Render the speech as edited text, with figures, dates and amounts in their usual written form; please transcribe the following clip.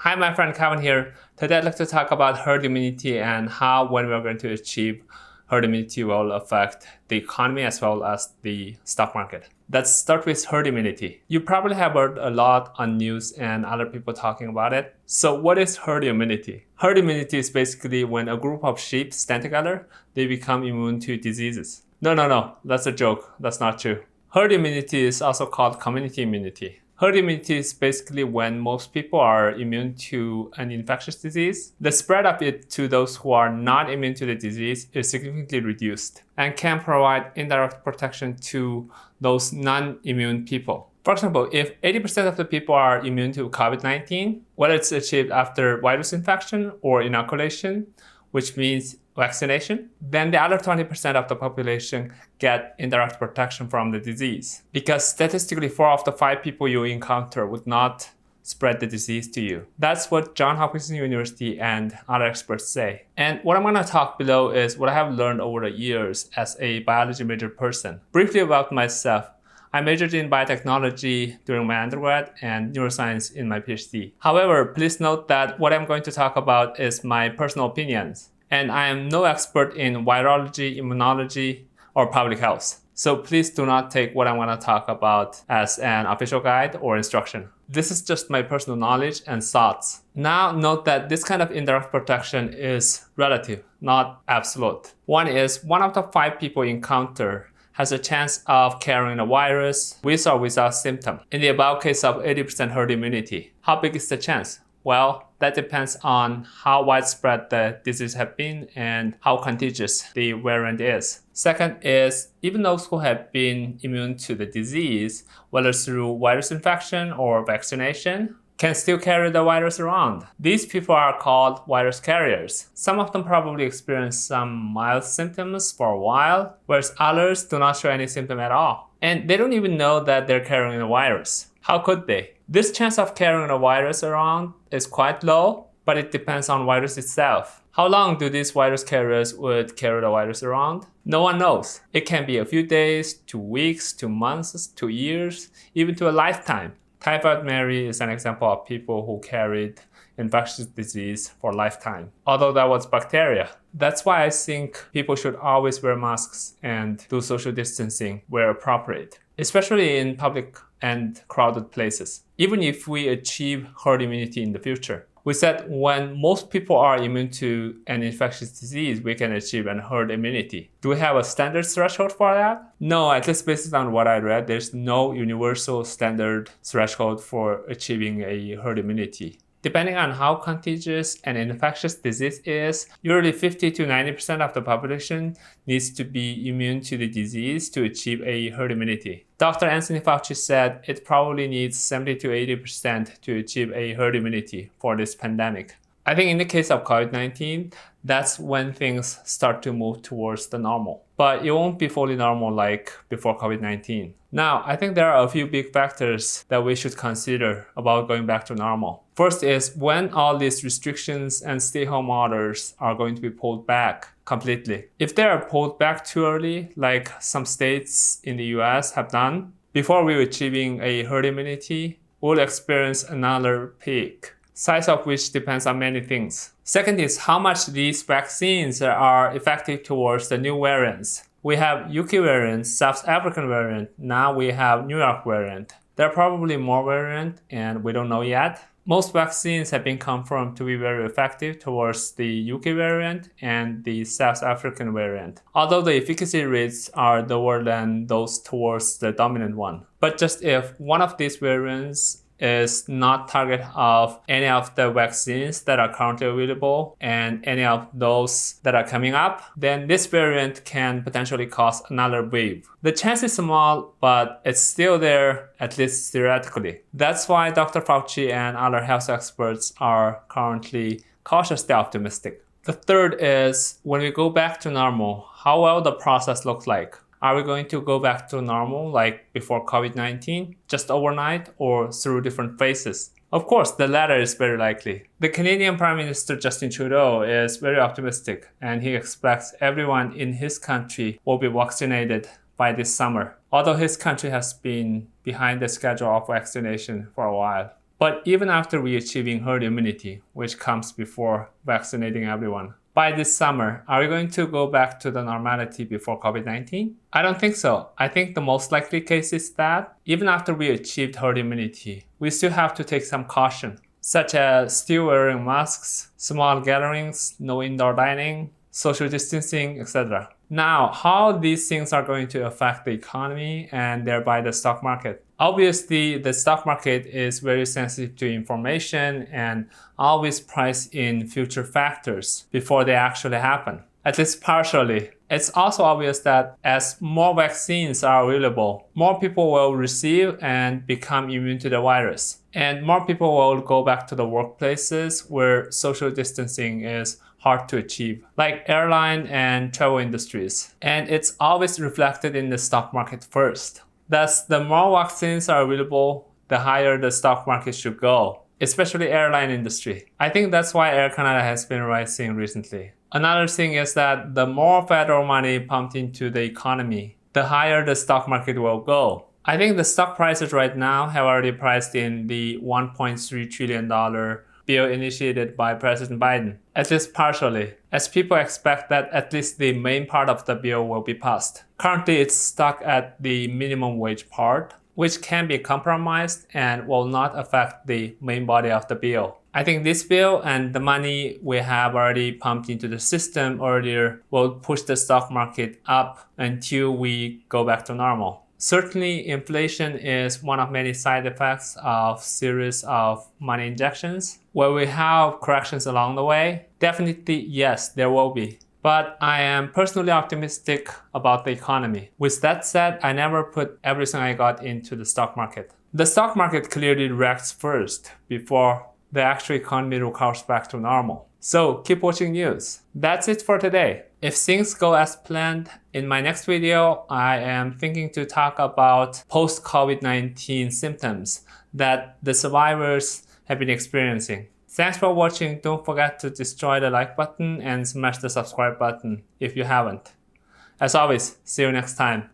Hi, my friend Kevin here. Today I'd like to talk about herd immunity and how when we're going to achieve herd immunity will affect the economy as well as the stock market. Let's start with herd immunity. You probably have heard a lot on news and other people talking about it. So what is herd immunity? Herd immunity is basically when a group of sheep stand together, they become immune to diseases. No, that's a joke. That's not true. Herd immunity is also called community immunity. Herd immunity is basically when most people are immune to an infectious disease. The spread of it to those who are not immune to the disease is significantly reduced and can provide indirect protection to those non-immune people. For example, if 80% of the people are immune to COVID-19, whether it's achieved after virus infection or inoculation, which means vaccination, then the other 20% of the population get indirect protection from the disease. Because statistically, 4 of the 5 people you encounter would not spread the disease to you. That's what Johns Hopkins University and other experts say. And what I'm going to talk below is what I have learned over the years as a biology major person. Briefly about myself. I majored in biotechnology during my undergrad and neuroscience in my PhD. However, please note that what I'm going to talk about is my personal opinions. And I am no expert in virology, immunology, or public health. So please do not take what I'm going to talk about as an official guide or instruction. This is just my personal knowledge and thoughts. Now note that this kind of indirect protection is relative, not absolute. One is 1 out of 5 people encounter has a chance of carrying a virus with or without symptom. In the above case of 80% herd immunity, how big is the chance? Well, that depends on how widespread the disease has been and how contagious the variant is. Second is, even those who have been immune to the disease, whether through virus infection or vaccination, can still carry the virus around. These people are called virus carriers. Some of them probably experience some mild symptoms for a while, whereas others do not show any symptom at all. And they don't even know that they're carrying the virus. How could they? This chance of carrying a virus around is quite low, but it depends on virus itself. How long do these virus carriers would carry the virus around? No one knows. It can be a few days, 2 weeks, 2 months, 2 years, even to a lifetime. Typhoid Mary is an example of people who carried infectious disease for a lifetime, although that was bacteria. That's why I think people should always wear masks and do social distancing where appropriate, especially in public and crowded places, even if we achieve herd immunity in the future. We said when most people are immune to an infectious disease, we can achieve an herd immunity. Do we have a standard threshold for that? No, at least based on what I read, there's no universal standard threshold for achieving a herd immunity. Depending on how contagious an infectious disease is, usually 50 to 90% of the population needs to be immune to the disease to achieve a herd immunity. Dr. Anthony Fauci said it probably needs 70 to 80% to achieve a herd immunity for this pandemic. I think in the case of COVID-19, that's when things start to move towards the normal. But it won't be fully normal like before COVID-19. Now, I think there are a few big factors that we should consider about going back to normal. First is when all these restrictions and stay-home orders are going to be pulled back completely. If they are pulled back too early, like some states in the US have done, before we're achieving a herd immunity, we'll experience another peak, size of which depends on many things. Second is how much these vaccines are effective towards the new variants. We have UK variant, South African variant, now we have New York variant. There are probably more variants and we don't know yet. Most vaccines have been confirmed to be very effective towards the UK variant and the South African variant, although the efficacy rates are lower than those towards the dominant one. But just if one of these variants is not target of any of the vaccines that are currently available and any of those that are coming up, then this variant can potentially cause another wave. The chance is small, but it's still there, at least theoretically. That's why Dr. Fauci and other health experts are currently cautiously optimistic. The third is when we go back to normal, how well the process looks like. Are we going to go back to normal like before COVID-19, just overnight or through different phases? Of course, the latter is very likely. The Canadian Prime Minister Justin Trudeau is very optimistic and he expects everyone in his country will be vaccinated by this summer, although his country has been behind the schedule of vaccination for a while. But even after we achieving herd immunity, which comes before vaccinating everyone, by this summer, are we going to go back to the normality before COVID-19? I don't think so. I think the most likely case is that even after we achieved herd immunity, we still have to take some caution, such as still wearing masks, small gatherings, no indoor dining, social distancing, etc. Now, how these things are going to affect the economy and thereby the stock market? Obviously, the stock market is very sensitive to information and always price in future factors before they actually happen, at least partially. It's also obvious that as more vaccines are available, more people will receive and become immune to the virus. And more people will go back to the workplaces where social distancing is hard to achieve, like airline and travel industries. And it's always reflected in the stock market first. Thus, the more vaccines are available, the higher the stock market should go, especially airline industry. I think that's why Air Canada has been rising recently. Another thing is that the more federal money pumped into the economy, the higher the stock market will go. I think the stock prices right now have already priced in the $1.3 trillion bill initiated by President Biden, at least partially, as people expect that at least the main part of the bill will be passed. Currently, it's stuck at the minimum wage part, which can be compromised and will not affect the main body of the bill. I think this bill and the money we have already pumped into the system earlier will push the stock market up until we go back to normal. Certainly, inflation is one of many side effects of series of money injections. Will we have corrections along the way? Definitely, yes, there will be. But I am personally optimistic about the economy. With that said, I never put everything I got into the stock market. The stock market clearly reacts first before the actual economy recovers back to normal. So keep watching news. That's it for today. If things go as planned, in my next video, I am thinking to talk about post-COVID-19 symptoms that the survivors have been experiencing. Thanks for watching. Don't forget to destroy the like button and smash the subscribe button if you haven't. As always, see you next time.